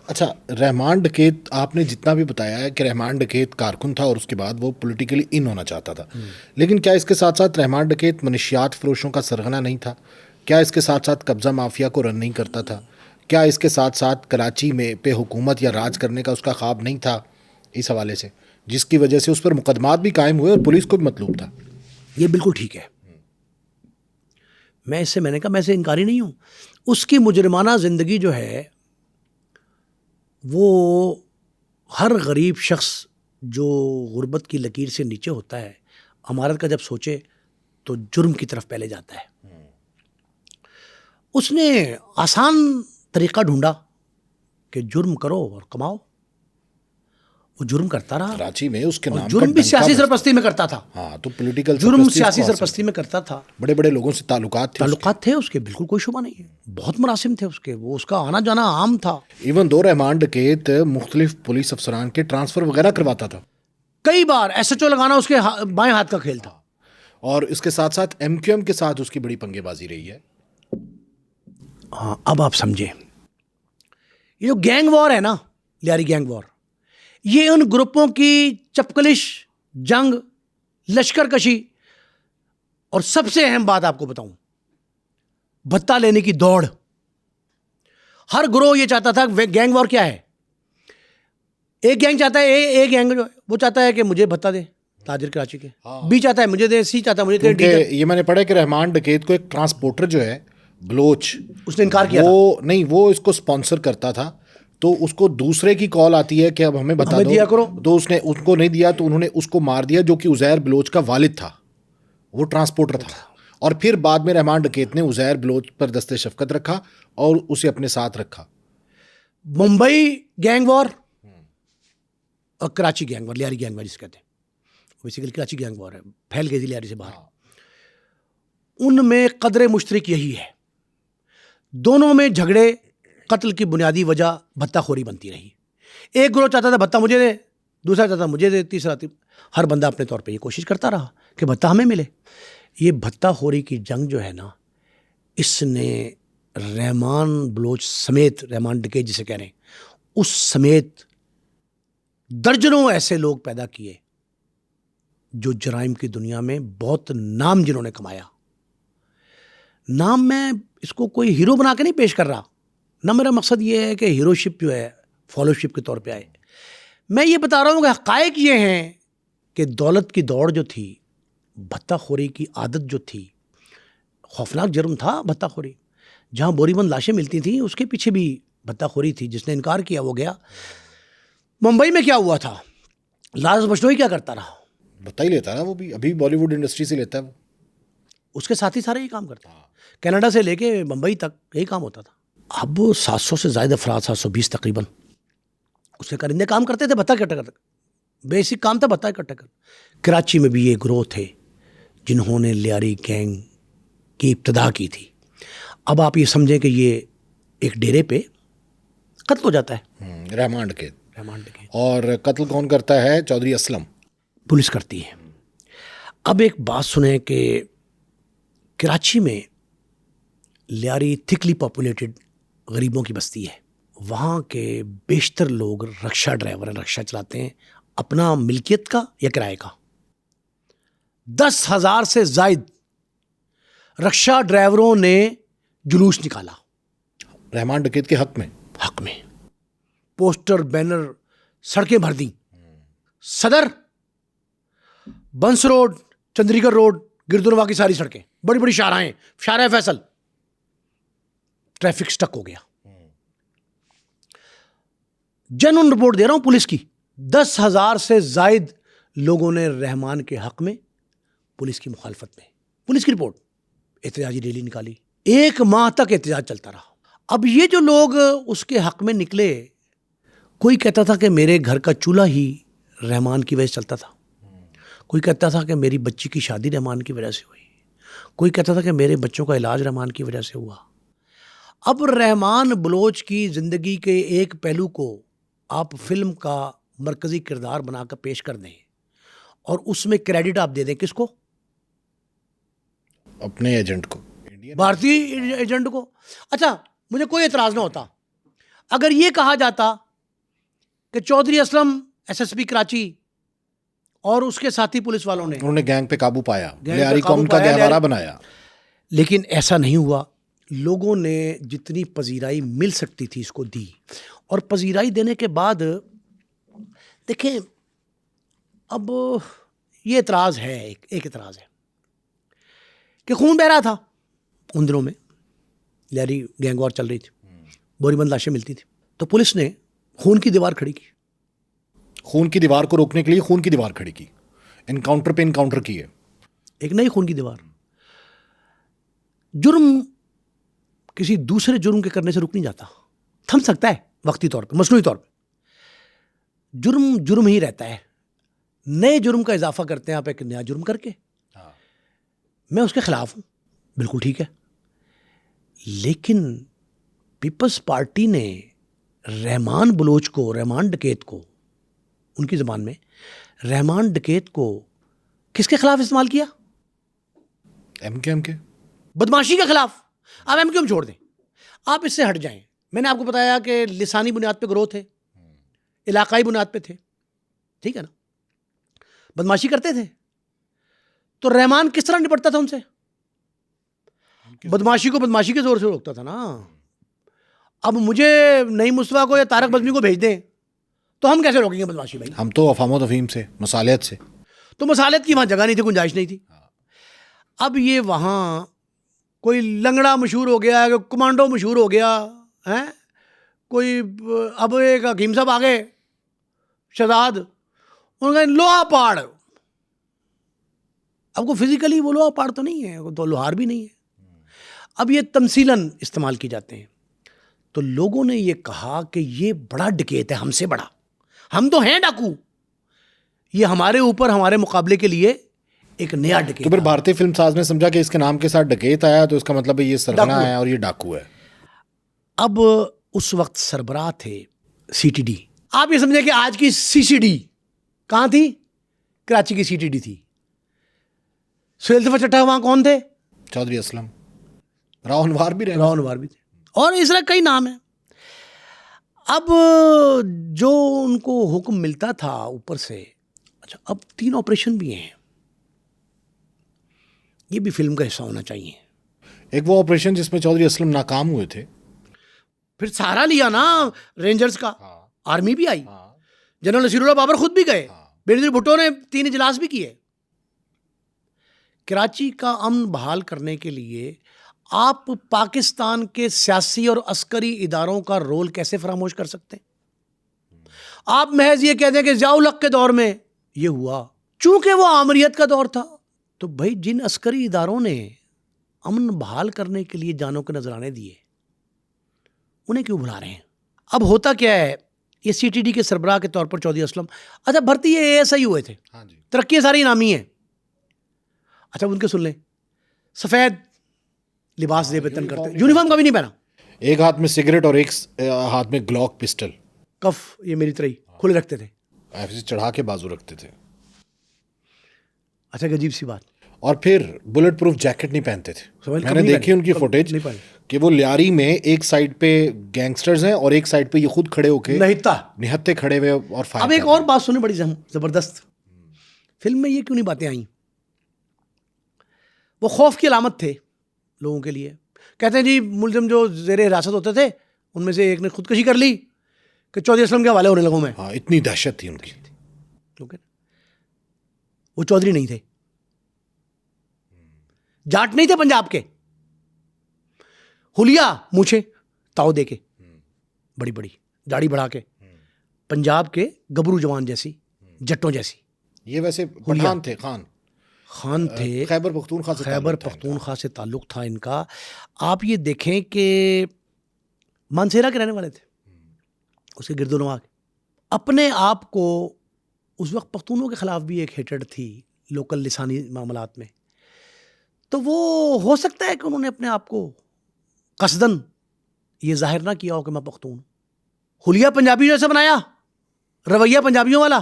अच्छा, रहमान डकैत आपने जितना भी बताया है कि रहमान डकैत कारकुन था और उसके बाद वो पॉलिटिकली इन होना चाहता था, लेकिन क्या इसके साथ साथ रहमान डकैत मनशियात फरोशों का सरगना नहीं था? क्या इसके साथ साथ कब्ज़ा माफिया को रन नहीं करता था? क्या इसके साथ साथ कराची में पे हुकूमत या राज करने का उसका ख्वाब नहीं था? इस हवाले से जिसकी वजह से उस पर मुकदमात भी कायम हुए और पुलिस को भी मतलूब था। ये बिल्कुल ठीक है। मैंने कहा मैं इससे इनकारी नहीं हूँ। उसकी मुजरिमाना ज़िंदगी जो है वो हर गरीब शख्स जो गुर्बत की लकीर से नीचे होता है, अमारत का जब सोचे तो जुर्म की तरफ पहले जाता है। उसने आसान तरीका ढूंढा कि जुर्म करो और कमाओ। वो जुर्म करता रहा कराची में उसके और नाम जुर्म का भी डंका सियासी बजता। सरपरस्ती में करता था। हाँ, तो पॉलिटिकल जुर्म सियासी सरपरस्ती में करता था। बड़े बड़े लोगों से ताल्लुकात थे उसके। ताल्लुकात थे उसके, बिल्कुल कोई शुबा नहीं है। बहुत मुनासिब थे उसके, वो उसका आना जाना आम था। इवन दो रहमान डकैत मुख्तलिफ पुलिस अफसरान के ट्रांसफ़र वगैरह करवाता था। कई बार एसएचओ लगाना उसके बाएं हाथ का खेल था। और इसके साथ साथ एमक्यूएम के साथ उसकी बड़ी पंगेबाजी रही है। हाँ, अब आप समझे, ये जो गैंग वॉर है ना, लियारी गैंग वॉर, ये उन ग्रुपों की चपकलिश, जंग, लश्कर कशी, और सबसे अहम बात आपको बताऊं, भत्ता लेने की दौड़। हर ग्रोह ये चाहता था। गैंग वॉर क्या है? एक गैंग चाहता है, एक गैंग जो है वो चाहता है कि मुझे भत्ता दे, ताजिर कराची के। बी चाहता है मुझे दे, सी चाहता है मुझे दे, डी क्योंकि ये मैंने पढ़ा है कि रहमान डकैत को एक ट्रांसपोर्टर जो है बलोच, उसने इनकार किया था। वो नहीं, वो इसको स्पॉन्सर करता था। तो उसको दूसरे की कॉल आती है कि अब हमें बता हमें दो, दिया करो। तो उसने उनको नहीं दिया, तो उन्होंने उसको मार दिया, जो कि उज़ैर बलोच का वालिद था। वो ट्रांसपोर्टर था। और फिर बाद में रहमान डकैत ने उज़ैर बलोच पर दस्ते शफकत रखा और उसे अपने साथ रखा। मुंबई गैंग वॉर और Karachi gang war, Lyari gang war जिसे कहते हैं, बेसिकली कराची गैंग वॉर है, फैल गई थी लियारी से बाहर। उनमें कदर मुश्तरक यही है, दोनों में झगड़े, कत्ल की बुनियादी वजह भत्ताखोरी बनती रही। एक ग्रोह चाहता था भत्ता मुझे दे, दूसरा चाहता मुझे दे, तीसरा हर बंदा अपने तौर पे ये कोशिश करता रहा कि भत्ता हमें मिले। ये भत्ताखोरी की जंग जो है ना, इसने रहमान बलोच समेत, रहमान डकैत जिसे कह रहे हैं, उस समेत दर्जनों ऐसे लोग पैदा किए जो जराइम की दुनिया में बहुत नाम जिन्होंने कमाया। नाम मैं इसको कोई हीरो बना के नहीं पेश कर रहा ना, मेरा मकसद ये है कि हीरोशिप जो है फॉलोशिप के तौर पे आए। मैं ये बता रहा हूँ कि हक़ाइक़ ये हैं कि दौलत की दौड़ जो थी, भत्ताखोरी की आदत जो थी, खौफनाक जुर्म था भत्ताखोरी। जहाँ बोरीबंद लाशें मिलती थी उसके पीछे भी भत्ताखोरी थी। जिसने इनकार किया वो गया। मुंबई में क्या हुआ था, लारंस बिश्नोई क्या करता रहा? भत्ता ही लेता है ना, वो भी अभी बॉलीवुड इंडस्ट्री से लेता है वो। उसके साथ ही सारे ये काम करते हैं। कनाडा से लेके मुंबई तक यही काम होता था। अब 700 से ज़्यादा अफराद, 720 तकरीबन, उसके करिंदे काम करते थे भत्ता इकट्ठा करते। बेसिक काम था भत्ता इकट्ठा कर। कराची में भी ये ग्रोह थे जिन्होंने लियारी गैंग की इब्तदा की थी। अब आप ये समझें कि ये एक डेरे पे कत्ल हो जाता है। रहमान डकैत। रहमान डकैत। और कत्ल कौन करता है? चौधरी असलम। पुलिस करती है। अब एक बात सुने कि कराची में लियारी थिकली पॉपुलेटेड गरीबों की बस्ती है। वहाँ के बेशतर लोग रिक्शा ड्राइवर हैं, रिक्शा चलाते हैं, अपना मिल्कियत का या किराए का। 10,000 से ज़ायद रिक्शा ड्राइवरों ने जुलूस निकाला रहमान डकैत के हक में। पोस्टर, बैनर, सड़कें भर दी। सदर, बंस रोड, चंद्रीगढ़ रोड, गिरदुनवा की सारी सड़कें, बड़ी बड़ी शाहराहें, शाहराह फैसल, ट्रैफिक स्टक हो गया। जेन्युइन रिपोर्ट दे रहा हूं पुलिस की। 10,000 से जायद लोगों ने रहमान के हक में, पुलिस की मुखालफत में, पुलिस की रिपोर्ट, एहतजाजी रैली निकाली। 1 माह तक एहतजाज चलता रहा। अब ये जो लोग उसके हक में निकले, कोई कहता था कि मेरे घर का चूल्हा ही रहमान की वजह से चलता था, कोई कहता था कि मेरी बच्ची की शादी रहमान की वजह से हुई, कोई कहता था कि मेरे बच्चों का इलाज रहमान की वजह से हुआ। अब रहमान बलोच की ज़िंदगी के एक पहलू को आप फिल्म का मरकज़ी किरदार बनाकर पेश कर दें और उसमें क्रेडिट आप दे दें किसको? अपने एजेंट को, भारतीय एजेंट को। अच्छा, मुझे कोई एतराज़ ना होता अगर ये कहा जाता कि चौधरी असलम एसएसपी कराची और उसके साथी पुलिस वालों ने उन्होंने गैंग पे काबू पाया, पे लियारी काबू कौम का पाया, गहवारा बनाया, लेकिन ऐसा नहीं हुआ। लोगों ने जितनी पजीराई मिल सकती थी इसको दी, और पजीराई देने के बाद देखें, अब ये एतराज़ है, एक एतराज़ है कि खून बह रहा था उन दिनों में, लियारी गैंग वॉर चल रही थी, बोरीबंद लाशें मिलती थी, तो पुलिस ने खून की दीवार खड़ी की। खून की दीवार को रोकने के लिए खून की दीवार खड़ी की, इनकाउंटर पे इनकाउंटर किए, एक नई खून की दीवार। जुर्म किसी दूसरे जुर्म के करने से रुक नहीं जाता, थम सकता है वक्ती तौर पे, मसनूई तौर पे, जुर्म जुर्म ही रहता है। नए जुर्म का इजाफा करते हैं आप एक नया जुर्म करके। मैं उसके खिलाफ हूं, बिल्कुल ठीक है, लेकिन पीपल्स पार्टी ने रहमान बलोच को, रहमान डकैत को, उनकी ज़बान में रहमान डकैत को किसके खिलाफ इस्तेमाल किया? एमकेएम के, बदमाशी के खिलाफ। आप एमकेएम छोड़ दें, आप इससे हट जाएं। मैंने आपको बताया कि लिसानी बुनियाद पे ग्रोथ थे, इलाकाई बुनियाद पे थे, ठीक है ना, बदमाशी करते थे, तो रहमान किस तरह निपटता था उनसे? बदमाशी को बदमाशी के जोर से रोकता था ना। अब मुझे नईम मुस्तफा को या तारक बज़मी को भेज दें तो हम कैसे रोकेंगे बदमाशी भाई? हम तो अफाम तफहीम से, मसालियत से, तो मसालियत की वहाँ जगह नहीं थी, गुंजाइश नहीं थी। अब ये वहाँ कोई लंगड़ा मशहूर हो गया, कमांडो मशहूर हो गया है, कोई अब एक हकीम साहब आ गए, शहजाद, उनका लोहा पाड़। अब को फिजिकली वो लोहा पाड़ तो नहीं है, वो तो लोहार भी नहीं है। अब ये तमसीलन इस्तेमाल किए जाते हैं। तो लोगों ने ये कहा कि ये बड़ा डकैत है, हमसे बड़ा, हम तो हैं डाकू, ये हमारे ऊपर, हमारे मुकाबले के लिए एक नया डकैत। तो फिर भारतीय फिल्म साज ने समझा कि इसके नाम के साथ डकैत आया तो इसका मतलब है ये सरगना है और ये डाकू है। अब उस वक्त सरबराह थे सीटीडी। आप ये समझे कि आज की सीसीडी कहाँ थी? कराची की सीटीडी थी। सुहेल सिफा चट्टा वहाँ कौन थे? चौधरी असलम, रावनवार भी रहे, रावनवार भी थे, और इस तरह कई नाम हैं। अब जो उनको हुक्म मिलता था ऊपर से, अच्छा अब 3 ऑपरेशन भी हैं, ये भी फिल्म का हिस्सा होना चाहिए। एक वो ऑपरेशन जिसमें चौधरी असलम नाकाम हुए थे, फिर सहारा लिया ना रेंजर्स का, आर्मी भी आई, जनरल नसीरुल्लाह बाबर खुद भी गए, बेनजीर भुट्टो ने 3 इजलास भी किए। कराची का अमन बहाल करने के लिए आप पाकिस्तान के सियासी और अस्करी इदारों का रोल कैसे फरामोश कर सकते हैं? आप महज ये कह दें कि ज़िया-उल-हक के दौर में ये हुआ, चूंकि वो आमरीत का दौर था, तो भाई जिन अस्करी इदारों ने अमन बहाल करने के लिए जानों के नजराने दिए, उन्हें क्यों भुला रहे हैं? अब होता क्या है, ये सीटीडी के सरबराह के तौर पर चौधरी असलम, अच्छा भर्ती ये एएसआई हुए थे, तरक्की सारी इनामी है, अच्छा उनके सुन लें, सफ़ेद लिबास दे वेतन करते, यूनिफॉर्म कभी नहीं पहना, एक हाथ में सिगरेट और एक हाथ में ग्लॉक पिस्टल, कफ ये मेरी तरह ही खुले रखते थे, ऐसे चढ़ा के बाजू रखते थे। अच्छा अजीब सी बात। और फिर बुलेट प्रूफ जैकेट नहीं पहनते थे। मैंने देखी उनकी फुटेज कि वो लियारी में एक साइड पे गैंगस्टर्स हैं और एक साइड पे ये खुद खड़े होके निहत्ते खड़े हुए और फायर। अब एक और बात सुने बड़ी जबरदस्त, फिल्म में ये क्यों नहीं बातें आई? वो खौफ की अलामत थे लोगों के लिए। कहते हैं जी मुलजिम जो ज़ेरे हिरासत होते थे उनमें से एक ने खुदकुशी कर ली कि चौधरी असलम के हवाले होने लगूं मैं। हाँ, इतनी दहशत थी उनकी। वो चौधरी नहीं थे, जाट नहीं थे पंजाब के, हुलिया मूछे ताव दे के, बड़ी बड़ी दाढ़ी बढ़ा के, पंजाब के गबरू जवान जैसी, जट्टों जैसी। ये वैसे पठान थे, खान थे, खैबर पख्तूनख्वा से ताल्लुक़ था इनका। आप ये देखें कि मानसेरा के रहने वाले थे, उसके गिरदोनवा के। अपने आप को उस वक्त पख्तूनों के ख़िलाफ़ भी एक हेटेड थी लोकल लिसानी मामलात में, तो वो हो सकता है कि उन्होंने अपने आप को कसदन ये जाहिर ना किया हो कि मैं पख्तून। हुलिया पंजाबी जैसे बनाया, रवैया पंजाबियों वाला,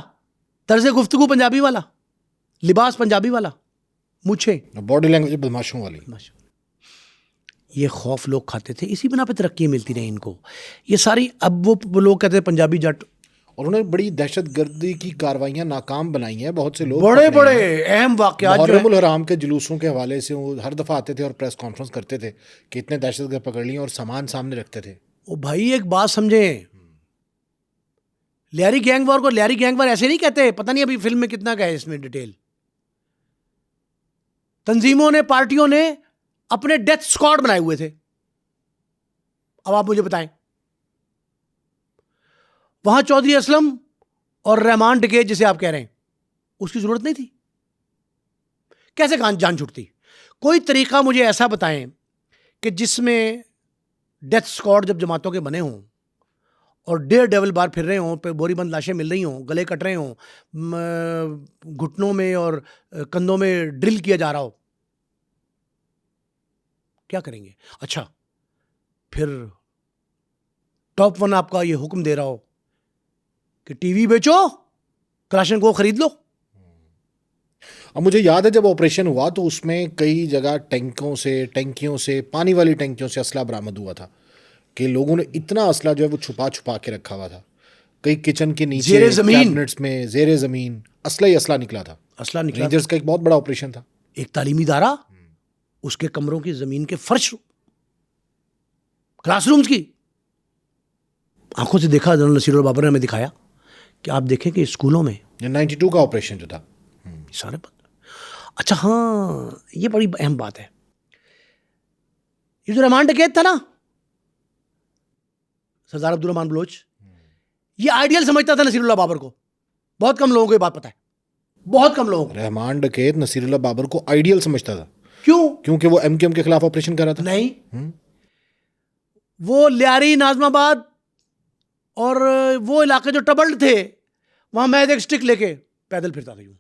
तर्ज़ गुफ्तगू पंजाबी वाला, लिबास पंजाबी वाला, मुझे बॉडी लैंग्वेज बदमाशों वाली। ये खौफ लोग खाते थे, इसी बिना पे तरक्की मिलती रही इनको। ये सारी, अब वो लोग कहते हैं पंजाबी जट, और उन्होंने बड़ी दहशतगर्दी की कार्रवाइयां नाकाम बनाई हैं, बहुत से लोग बड़े पकड़े बड़े हैं। अहम वाकयात जो है, मुहर्रमुल हराम के जुलूसों के हवाले से वो हर दफ़ा आते थे और प्रेस कॉन्फ्रेंस करते थे कि इतने दहशतगर्द पकड़ लिए, और सामान सामने रखते थे। ओ भाई एक बात समझें, लियारी गैंग वॉर को लियारी गैंग वॉर ऐसे नहीं कहते, पता नहीं अभी फिल्म में कितना का है इसमें डिटेल। तंजीमों ने, पार्टियों ने अपने डेथ स्क्वाड बनाए हुए थे। अब आप मुझे बताएं, वहां चौधरी असलम और रहमान डकैत जिसे आप कह रहे हैं, उसकी जरूरत नहीं थी। कैसे जान छुटती? कोई तरीका मुझे ऐसा बताएं कि जिसमें डेथ स्क्वाड जब जमातों के बने हों और डेयर डेविल बार फिर रहे हों, पे बोरीबंद लाशें मिल रही हों, गले कट रहे हों, घुटनों में और कंधों में ड्रिल किया जा रहा हो, क्या करेंगे? अच्छा, फिर टॉप वन आपका ये हुक्म दे रहा हो कि टीवी बेचो, क्लाशन को खरीद लो। अब मुझे याद है जब ऑपरेशन हुआ तो उसमें कई जगह टैंकियों से, पानी वाली टैंकियों से असला बरामद हुआ था कि लोगों ने इतना असला जो है वो छुपा छुपा के रखा हुआ था। कई किचन के नीचे, ज़ेरे ज़मीन, कैबिनेट्स में, जेरे ज़मीन असला ही असला निकला था। असला निकला। रेंजर्स का एक बहुत बड़ा ऑपरेशन था। एक तालीमी दारा, उसके कमरों की जमीन के फर्श, क्लासरूम्स की, आंखों से देखा। जनरल नसीरुल बाबर ने हमें दिखाया कि आप देखें कि स्कूलों में 92 का ऑपरेशन जो था, सारे बंद। अच्छा हाँ, ये बड़ी अहम बात है। ये जो रहमान डकैत था ना, सरदार अब्दुल रहमान बलोच, ये आइडियल समझता था नसीरुल्लाह बाबर को। बहुत कम लोगों को ये बात पता है, बहुत कम लोगों को। रहमान डकैत नसीरुल्लाह बाबर को आइडियल समझता था। क्यों? क्योंकि वो एमकेएम के खिलाफ ऑपरेशन कर रहा था। नहीं, वो लियारी, नाजमाबाद और वो इलाके जो ट्रबल्ड थे, वहां मैं एक स्टिक लेके पैदल फिरता था यूं।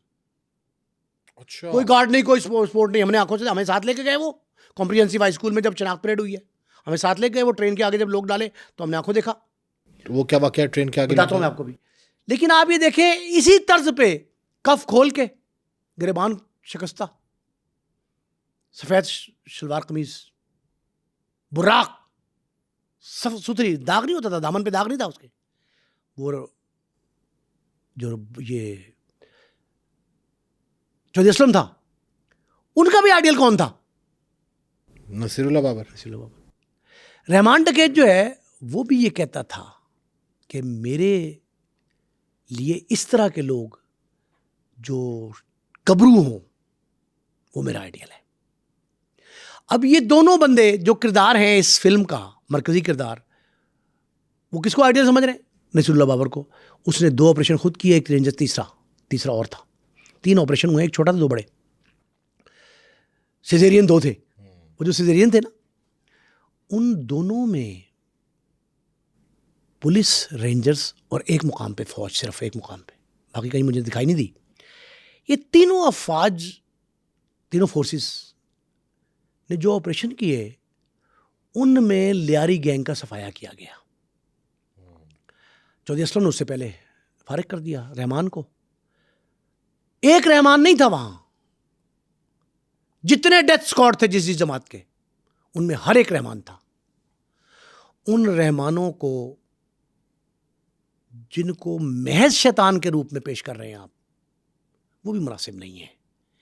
अच्छा। कोई गार्ड नहीं, कोई सपोर्ट नहीं। हमने आंखों से, हमें साथ लेके गए वो कॉम्प्रिहेंसिव हाई स्कूल में जब शनाख्त परेड हुई है, हमें साथ लेके गए। वो ट्रेन के आगे जब लोग डाले तो हमने आंखों देखा। वो क्या वाकया ट्रेन के आगे? बताता हूं मैं आपको भी। लेकिन आप ये देखें, इसी तर्ज पे कफ खोल के, गिरेबान शिकस्ता, सफेद शलवार कमीज, बुर्राक, सुथरी, दाग नहीं होता था, दामन पे दाग नहीं था उसके। वो जो ये चौधरी असलम था, उनका भी आइडियल कौन था? नसीरुल्लाह बाबर। रहमान डकैत जो है वो भी ये कहता था कि मेरे लिए इस तरह के लोग जो कबरू हों, वो मेरा आइडियल है। अब ये दोनों बंदे जो किरदार हैं इस फिल्म का, मरकजी किरदार, वो किसको आइडियल समझ रहे हैं? नसीरुल्लाह बाबर को। उसने 2 ऑपरेशन खुद किए, एक रेंजर, तीसरा और था। 3 ऑपरेशन हुए, एक छोटा था, 2 बड़े। सिजेरियन 2 थे। वो जो सिजेरियन थे ना, उन दोनों में पुलिस, रेंजर्स और एक मुकाम पे फौज, सिर्फ एक मुकाम पे, बाकी कहीं मुझे दिखाई नहीं दी। ये तीनों अफवाज, तीनों फोर्सेस ने जो ऑपरेशन किए, उनमें लियारी गैंग का सफाया किया गया। चौधरी असलम ने उससे पहले फारिग कर दिया रहमान को। एक रहमान नहीं था वहां, जितने डेथ स्क्वाड थे जिस जमात के, उनमें हर एक रहमान था। उन रहमानों को, जिनको महज शैतान के रूप में पेश कर रहे हैं आप, वो भी मुनासिब नहीं है।